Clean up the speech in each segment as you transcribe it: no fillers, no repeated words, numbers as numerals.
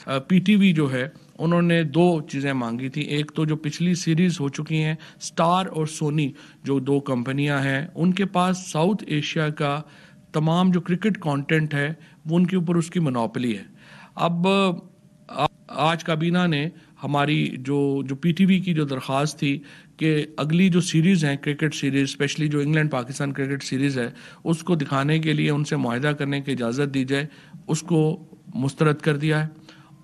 PTV जो है उन्होंने दो चीज़ें मांगी थी। एक तो जो पिछली सीरीज़ हो चुकी हैं, स्टार और सोनी जो दो कंपनियां हैं, उनके पास साउथ एशिया का तमाम जो क्रिकेट कंटेंट है वो उनके ऊपर उसकी मोनोपोली है। अब आज काबीना ने हमारी जो जो पीटीवी की जो दरख्वास्त थी कि अगली जो सीरीज़ हैं क्रिकेट सीरीज़, स्पेशली जो इंग्लैंड पाकिस्तान क्रिकेट सीरीज़ है, उसको दिखाने के लिए उनसे मुआहदा करने की इजाज़त दी जाए, उसको मुस्तरद कर दिया है।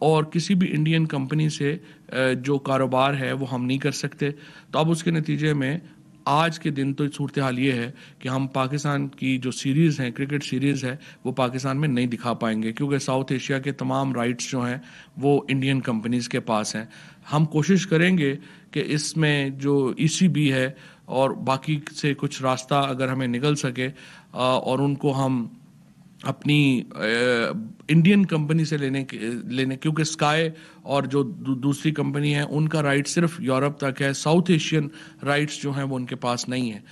और किसी भी इंडियन कंपनी से जो कारोबार है वो हम नहीं कर सकते। तो अब उसके नतीजे में आज के दिन तो सूरत हाल ये है कि हम पाकिस्तान की जो सीरीज़ हैं, क्रिकेट सीरीज़ है, वो पाकिस्तान में नहीं दिखा पाएंगे, क्योंकि साउथ एशिया के तमाम राइट्स जो हैं वो इंडियन कंपनीज़ के पास हैं। हम कोशिश करेंगे कि इसमें जो ईसीबी है और बाकी से कुछ रास्ता अगर हमें निकल सके और उनको हम अपनी इंडियन कंपनी से लेने क्योंकि स्काई और जो दूसरी कंपनी है उनका राइट सिर्फ यूरोप तक है, साउथ एशियन राइट्स जो हैं वो उनके पास नहीं है।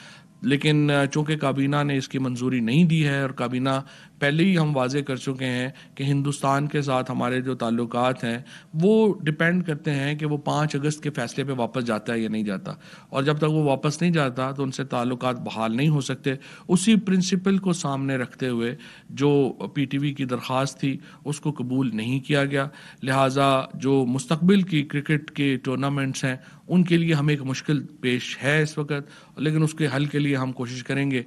लेकिन चूंकि काबीना ने इसकी मंजूरी नहीं दी है, और काबीना पहले ही हम वाजे कर चुके हैं कि हिंदुस्तान के साथ हमारे जो ताल्लुकात हैं वो डिपेंड करते हैं कि वो 5 अगस्त के फैसले पे वापस जाता है या नहीं जाता, और जब तक वो वापस नहीं जाता तो उनसे ताल्लुकात बहाल नहीं हो सकते। उसी प्रिंसिपल को सामने रखते हुए जो पीटीवी की दरख्वास्त थी उसको कबूल नहीं किया गया। लिहाजा जो मुस्तकबिल की क्रिकेट के टूर्नामेंट्स हैं उनके लिए हमें एक मुश्किल पेश है इस वक्त, लेकिन उसके हल के लिए हम कोशिश करेंगे।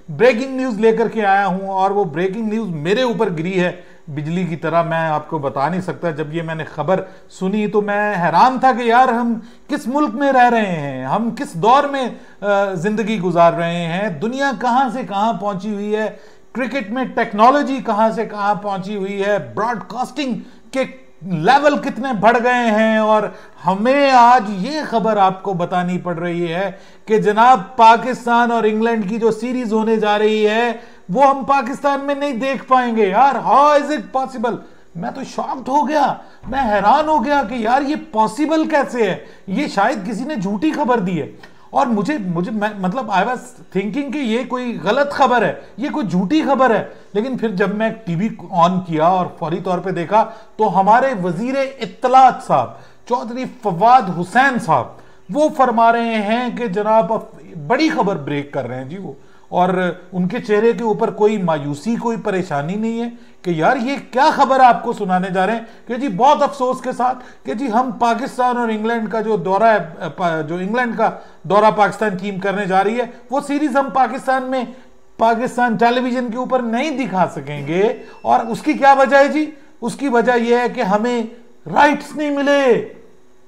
ब्रेकिंग न्यूज लेकर के आया हूं और वो ब्रेकिंग न्यूज मेरे ऊपर गिरी है बिजली की तरह। मैं आपको बता नहीं सकता, जब ये मैंने खबर सुनी तो मैं हैरान था कि यार हम किस मुल्क में रह रहे हैं, हम किस दौर में जिंदगी गुजार रहे हैं। दुनिया कहां से कहां पहुंची हुई है, क्रिकेट में टेक्नोलॉजी कहां से कहां पहुंची हुई है, ब्रॉडकास्टिंग के लेवल कितने बढ़ गए हैं। और हमें आज ये खबर आपको बतानी पड़ रही है कि जनाब पाकिस्तान और इंग्लैंड की जो सीरीज होने जा रही है वो हम पाकिस्तान में नहीं देख पाएंगे। यार हाउ इज इट पॉसिबल? मैं तो शॉक्ड हो गया, मैं हैरान हो गया कि यार ये पॉसिबल कैसे है। ये शायद किसी ने झूठी खबर दी है और मुझे मतलब आई वाज थिंकिंग कि ये कोई गलत खबर है, ये कोई झूठी खबर है। लेकिन फिर जब मैं टीवी ऑन किया और फौरी तौर पे देखा तो हमारे वजीर इत्तलात साहब चौधरी फवाद हुसैन साहब वो फरमा रहे हैं कि जनाब बड़ी खबर ब्रेक कर रहे हैं जी वो, और उनके चेहरे के ऊपर कोई मायूसी, कोई परेशानी नहीं है कि यार ये क्या खबर आपको सुनाने जा रहे हैं कि जी बहुत अफसोस के साथ कि जी हम पाकिस्तान और इंग्लैंड का जो दौरा है, जो इंग्लैंड का दौरा पाकिस्तान टीम करने जा रही है, वो सीरीज हम पाकिस्तान में पाकिस्तान टेलीविजन के ऊपर नहीं दिखा सकेंगे। और उसकी क्या वजह है जी? उसकी वजह यह है कि हमें राइट्स नहीं मिले।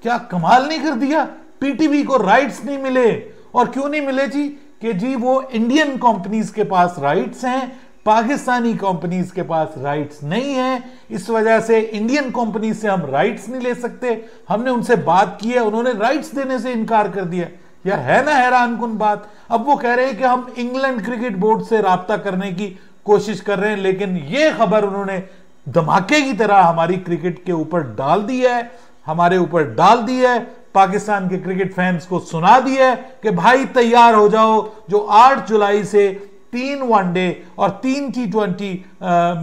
क्या कमाल नहीं कर दिया? पीटीवी को राइट्स नहीं मिले। और क्यों नहीं मिले जी? कि जी वो इंडियन कंपनीज के पास राइट्स हैं, पाकिस्तानी कंपनीज के पास राइट्स नहीं है। इस वजह से इंडियन कंपनी से हम राइट्स नहीं ले सकते। हमने उनसे बात की है, उन्होंने राइट्स देने से इनकार कर दिया। यार है ना हैरानकुन बात। अब वो कह रहे हैं कि हम इंग्लैंड क्रिकेट बोर्ड से राब्ता करने की कोशिश कर रहे हैं, लेकिन ये खबर उन्होंने धमाके की तरह हमारी क्रिकेट के ऊपर डाल दी है, हमारे ऊपर डाल दी है, पाकिस्तान के क्रिकेट फैंस को सुना दी है कि भाई तैयार हो जाओ। जो 8 जुलाई से 3 वनडे और 3 T20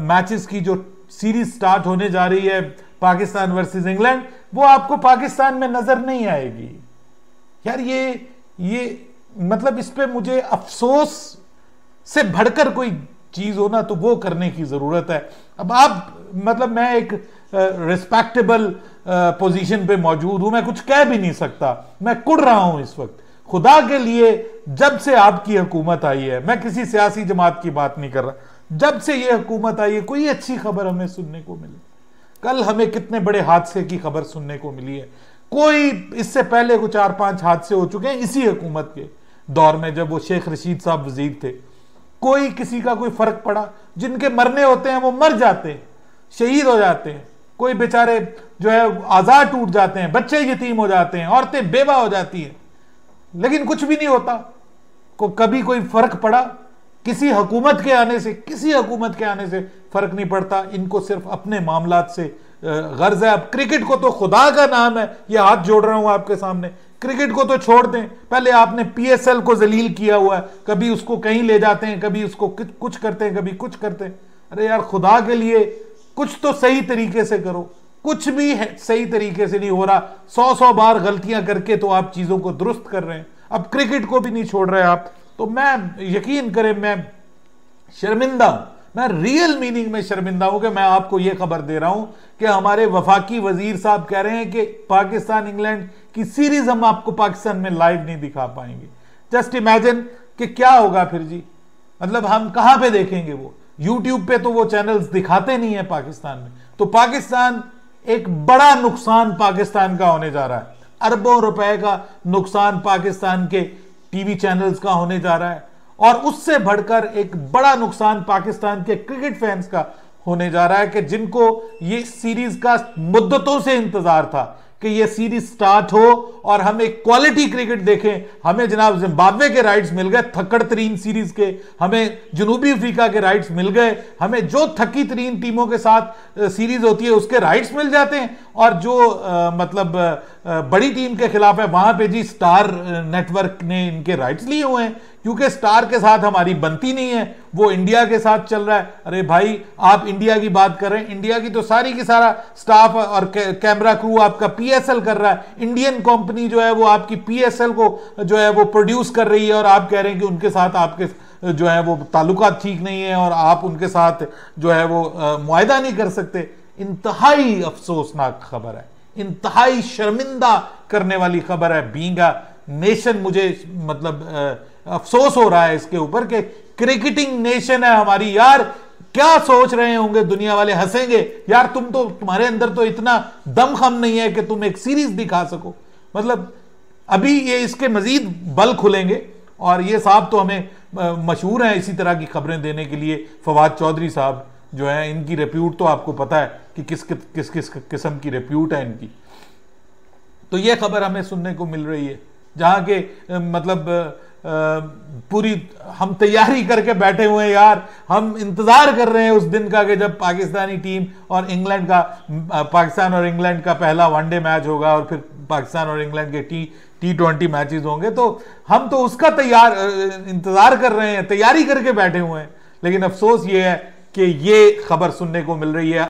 मैचेस की जो सीरीज स्टार्ट होने जा रही है पाकिस्तान वर्सेस इंग्लैंड, वो आपको पाकिस्तान में नजर नहीं आएगी। यार ये मतलब इस पे मुझे अफसोस से बढ़कर कोई चीज हो ना तो वो करने की जरूरत है। अब आप मतलब मैं एक रिस्पेक्टेबल पोजीशन पे मौजूद हूं, मैं कुछ कह भी नहीं सकता, मैं कुड़ रहा हूं इस वक्त। खुदा के लिए जब से आपकी हुकूमत आई है, मैं किसी सियासी जमात की बात नहीं कर रहा, जब से ये हुकूमत आई है कोई अच्छी खबर हमें सुनने को मिली। कल हमें कितने बड़े हादसे की खबर सुनने को मिली है। कोई इससे पहले कुछ 4-5 हादसे हो चुके हैं इसी हुकूमत के दौर में, जब वो शेख रशीद साहब वजीर थे। कोई किसी का कोई फर्क पड़ा? जिनके मरने होते हैं वो मर जाते हैं, शहीद हो जाते हैं। कोई बेचारे जो है आजाद टूट जाते हैं, बच्चे यतीम हो जाते हैं, औरतें बेवा हो जाती हैं, लेकिन कुछ भी नहीं होता। कभी कोई फर्क पड़ा? किसी हुकूमत के आने से, किसी हुकूमत के आने से फर्क नहीं पड़ता। इनको सिर्फ अपने मामलात से गर्ज है। अब क्रिकेट को तो खुदा का नाम है, ये हाथ जोड़ रहा हूं आपके सामने, क्रिकेट को तो छोड़ दें, पहले आपने पीएसएल को जलील किया हुआ है, कभी उसको कहीं ले जाते हैं, कभी उसको कुछ करते हैं, कभी कुछ करते हैं। अरे यार खुदा के लिए कुछ तो सही तरीके से करो, कुछ भी सही तरीके से नहीं हो रहा। 100 बार गलतियां करके तो आप चीजों को दुरुस्त कर रहे हैं, अब क्रिकेट को भी नहीं छोड़ रहे आप। तो मैं, यकीन करें, मैं शर्मिंदा हूं, मैं रियल मीनिंग में शर्मिंदा हूं कि मैं आपको यह खबर दे रहा हूं कि हमारे वफाकी वजीर साहब कह रहे हैं कि पाकिस्तान इंग्लैंड की सीरीज हम आपको पाकिस्तान में लाइव नहीं दिखा पाएंगे। जस्ट इमेजिन कि क्या होगा फिर जी, मतलब हम कहां पे देखेंगे? वो यूट्यूब पे तो वो चैनल्स दिखाते नहीं है पाकिस्तान में। तो पाकिस्तान, एक बड़ा नुकसान पाकिस्तान का होने जा रहा है, अरबों रुपए का नुकसान पाकिस्तान के टीवी चैनल्स का होने जा रहा है, और उससे बढ़कर एक बड़ा नुकसान पाकिस्तान के क्रिकेट फैंस का होने जा रहा है कि जिनको ये सीरीज का मुद्दतों से इंतजार था कि ये सीरीज स्टार्ट हो और हम एक क्वालिटी क्रिकेट देखें। हमें जनाब जिम्बाब्वे के राइट्स मिल गए थक्कड़ तरीन सीरीज के, हमें जनूबी अफ्रीका के राइट्स मिल गए, हमें जो थकी तरीन टीमों के साथ सीरीज होती है उसके राइट्स मिल जाते हैं, और जो मतलब बड़ी टीम के खिलाफ है वहां पे जी स्टार नेटवर्क ने इनके राइट्स लिए हुए हैं, क्योंकि स्टार के साथ हमारी बनती नहीं है, वो इंडिया के साथ चल रहा है। अरे भाई आप इंडिया की बात कर रहे हैं, इंडिया की तो सारी की सारा स्टाफ और कैमरा क्रू आपका पीएसएल कर रहा है। इंडियन कंपनी जो है वो आपकी पीएसएल को जो है वो प्रोड्यूस कर रही है, और आप कह रहे हैं कि उनके साथ आपके जो है वो ताल्लुकात ठीक नहीं है और आप उनके साथ जो है वो मुआहदा नहीं कर सकते। इंतहाई अफसोसनाक खबर है, इंतहाई शर्मिंदा करने वाली खबर है। बीइंग अ नेशन, मुझे मतलब अफसोस हो रहा है इसके ऊपर कि क्रिकेटिंग नेशन है हमारी। यार क्या सोच रहे होंगे दुनिया वाले, हंसेंगे यार, तुम्हारे अंदर तो इतना दमखम नहीं है कि तुम एक सीरीज दिखा सको। मतलब अभी ये इसके मजीद बल खुलेंगे, और ये साहब तो हमें मशहूर हैं इसी तरह की खबरें देने के लिए। फवाद चौधरी साहब जो है, इनकी रेप्यूट तो आपको पता है कि किस किस्म की रेप्यूट है इनकी। तो ये खबर हमें सुनने को मिल रही है, जहां के मतलब पूरी हम तैयारी करके बैठे हुए हैं यार, हम इंतजार कर रहे हैं उस दिन का कि जब पाकिस्तानी टीम और इंग्लैंड का, पाकिस्तान और इंग्लैंड का पहला वनडे मैच होगा, और फिर पाकिस्तान और इंग्लैंड के टी20 मैचेस होंगे। तो हम तो उसका इंतजार कर रहे हैं, तैयारी करके बैठे हुए हैं। लेकिन अफसोस ये है कि ये खबर सुनने को मिल रही है।